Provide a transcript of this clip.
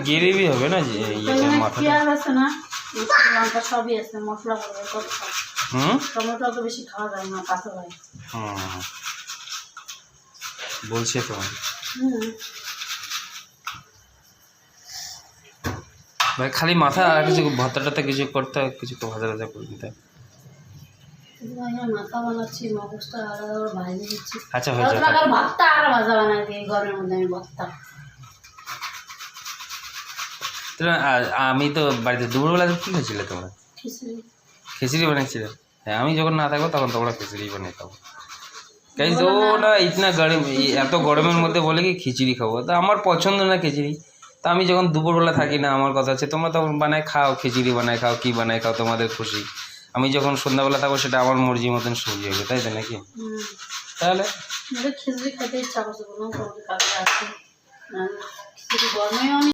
Gravy হবে না যে পেঁয়াজ আছে না, লঙ্কা সবই আছে, মশলা করবে কত। টমেটো তো বেশি খাওয়া যায় না, কাঁচা হয়। বলছে তো ভাই খালি মাথা আর কিছু ভর্তাটাতে কিছু করতে হয়, কিছু তো ভাজা ভাজা করে দিতে হয়। মাথা বানাচ্ছি, মগজটা আলাদা ভাজে দিচ্ছি। আচ্ছা হয়ে যাবে। ভাতটা আর ভাজা বানাই দিই গরমের মধ্যে, আমি ভর্তা। আমি তো বাড়িতে দুপুরবেলা কি খেয়েছিলে তোমরা? খিচুড়ি বানিয়েছিলে। হ্যাঁ আমি যখন না থাকবো তখন তোমরা খিচুড়ি বানিয়ে খাবো। কাই তো না ইতনা গরম, এত গরমের মধ্যে বলে কি খিচুড়ি খাবো, তা আমার পছন্দ না খিচুড়ি। তা আমি যখন দুপুরবেলা থাকি না, আমার কথা আছে তোমরা তখন বানায় খাও, খিচুড়ি বানায় খাও, কি বানায় খাও, তোমাদের খুশি। আমি যখন সন্ধ্যাবেলা থাকবো সেটা আমার মর্জি মতন সবজি হবে, তাই তো নাকি? তাহলে খিচুড়ি খেতে ইচ্ছা করছে, বললাম খিচুড়ি গরমে